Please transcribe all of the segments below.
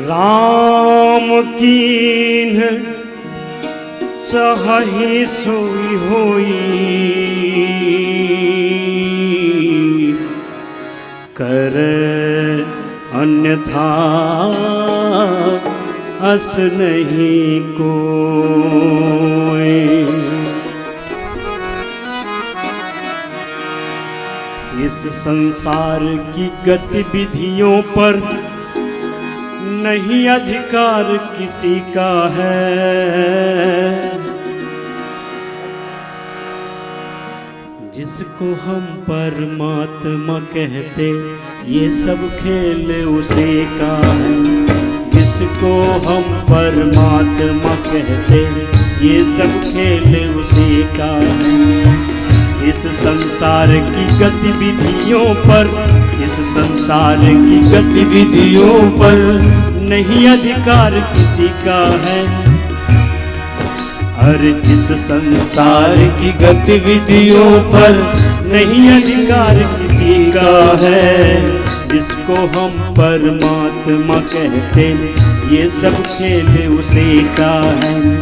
राम कीन्ह चाहि सोई होई, कर अन्यथा अस नहीं कोई। इस संसार की गतिविधियों पर नहीं अधिकार किसी का है। जिसको हम परमात्मा कहते ये सब खेल उसी का है। जिसको हम परमात्मा कहते ये सब खेल उसी का है। इस संसार की गतिविधियों पर, इस संसार की गतिविधियों पर नहीं अधिकार किसी का है। अरे इस संसार की गतिविधियों पर नहीं अधिकार किसी का है। जिसको हम परमात्मा कहते ये सब खेल उसी का है।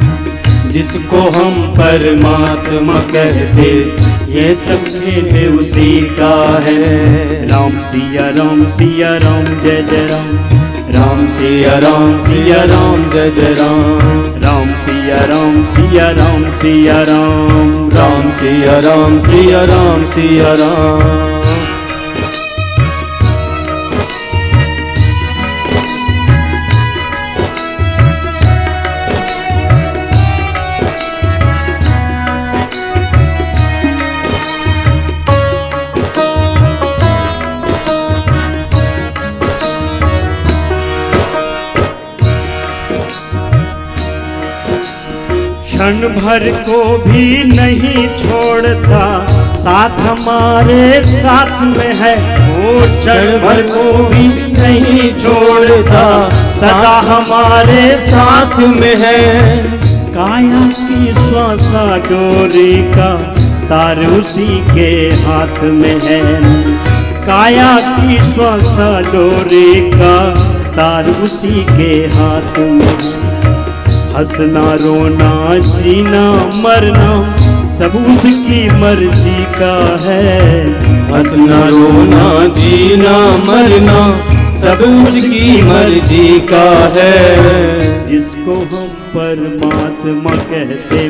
जिसको हम परमात्मा कहते ये सब खेल उसी का है। राम सिया राम जय जय राम। राम सिया राम जय जय राम। राम सिया राम सिया राम। राम सिया राम सिया राम। क्षण भर को भी नहीं छोड़ता, साथ हमारे साथ में है। वो क्षण भर को भी नहीं छोड़ता, सदा हमारे साथ में है। काया की श्वासा डोरी का तार उसी के हाथ में है। काया की श्वासा डोरी का तार उसी के हाथ में है। हंसना रोना जीना मरना सब उसकी मर्जी का है। हंसना रोना जीना मरना सब उसकी मर्जी का है। जिसको हम परमात्मा कहते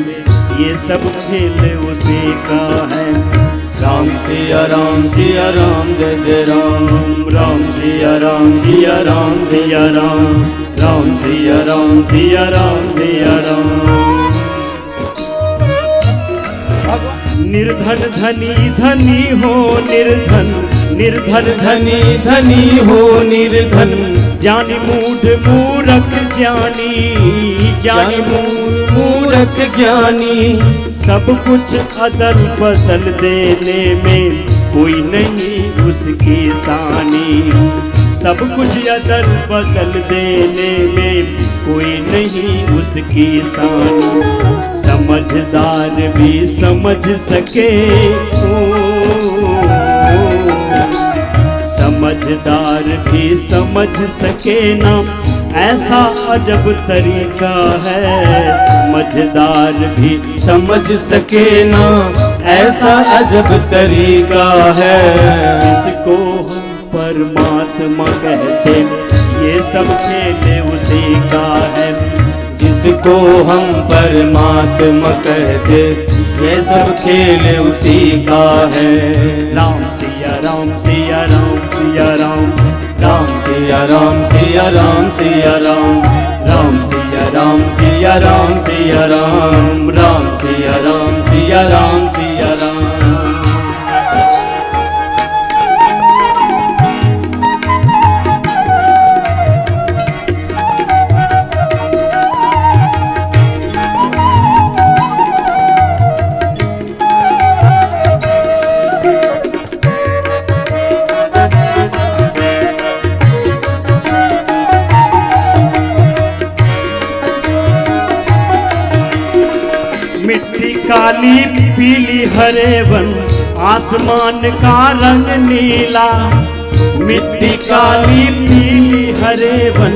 ये सब खेल उसी का है। राम सिया राम जय जय राम। राम सिया राम सिया राम। राम सिया राम सिया राम। निर्धन धनी धनी हो निर्धन, निर्धन धनी धनी हो निर्धन। ज्ञानी मूढ़ मूरख ज्ञानी, ज्ञानी मूरख ज्ञानी। सब कुछ अदल बदल देने में कोई नहीं उसकी सानी। सब कुछ अदल बदल देने में कोई नहीं उसकी शान। समझदार भी समझ सके समझदार भी समझ सके ना, ऐसा अजब तरीका है। समझदार भी समझ सके ना, ऐसा अजब तरीका है। जिसको हम परमात्मा कहते ये सब खेल उसी का है। जिसको हम परमात्मा कहते ये सब खेल उसी का है। राम सिया राम सिया राम। राम सिया राम सिया राम। राम सिया राम सिया राम। राम सिया राम सिया राम। मिट्टी काली पीली हरे वन, आसमान का रंग नीला। मिट्टी काली पीली हरे वन,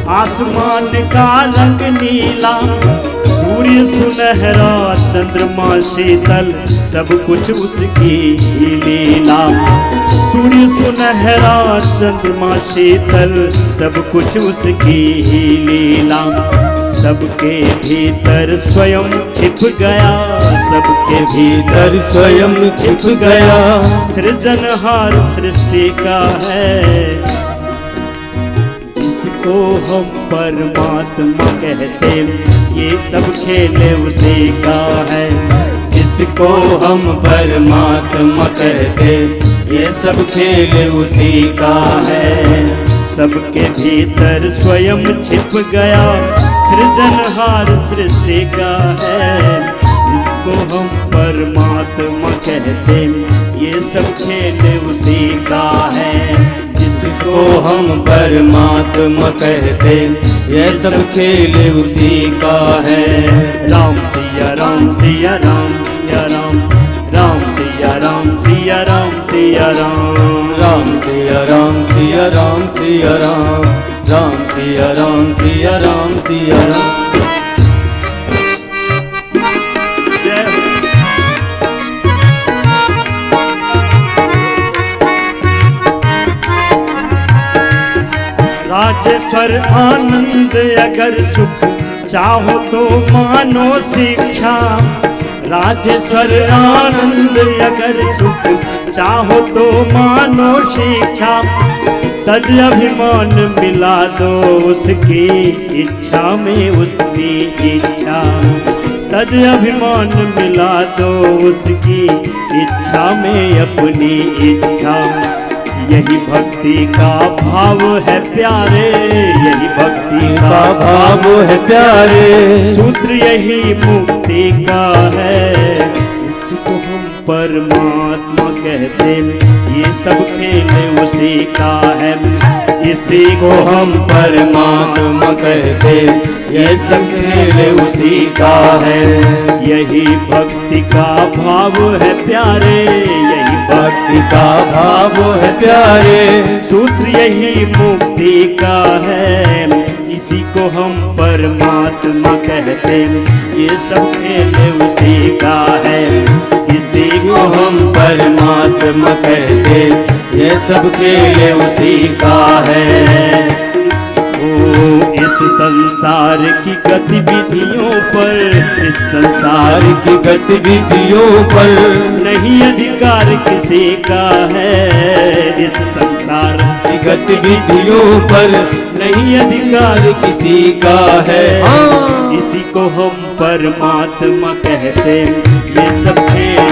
आसमान का रंग नीला, सूर्य सुनहरा, चंद्रमा शीतल, सब कुछ उसकी ही लीला। सूर्य सुनहरा, चंद्रमा शीतल, सब कुछ उसकी ही लीला। सबके भीतर स्वयं छिप गया, सबके भीतर स्वयं छिप गया। सृजनहार सृष्टि का है, जिसको हम परमात्मा कहते, ये सब खेल उसी का है। जिसको हम परमात्मा कहते, ये सब खेल उसी का है। सबके भीतर स्वयं छिप गया, सृजनहार सृष्टि का है। जिसको हम परमात्मा कहते, ये सब खेल उसी का है। जिसको हम परमात्मा कहते, ये सब खेल उसी का है। राम सिया राम सिया राम सिया राम, राम सिया राम सिया राम सिया राम, राम सिया राम सिया राम सिया राम, राम सिया राम सिया राम सिया राम। राजेश्वर आनंद अगर सुख चाहो तो मानो शिक्षा। राजेश्वर आनंद अगर सुख चाहो तो मानो शिक्षा। तज अभिमान मिला दो उसकी इच्छा में उसकी इच्छा। तज अभिमान मिला दो उसकी इच्छा में अपनी इच्छा। यही भक्ति का भाव है प्यारे, यही भक्ति का भाव है प्यारे। सूत्र यही मुक्ति का है, इसको हम परमात्मा कहते, ये सब खेल उसी का है। इसी को हम परमात्मा कहते, ये सब खेल उसी का है। यही भक्ति का भाव है प्यारे, यही भक्ति का भाव है प्यारे। सूत्र यही मुक्ति का है, इसी को हम परमात्मा कहते, ये सब खेल उसी का है। इसी को हम परमात्मा कहते, ये सब खेल उसी का है। ओ इस संसार की गतिविधियों पर, इस संसार की गतिविधियों पर नहीं अधिकार किसी का है। इस संसार की गतिविधियों पर नहीं अधिकार किसी का है। इसी को हम परमात्मा कहते, ये सब खेल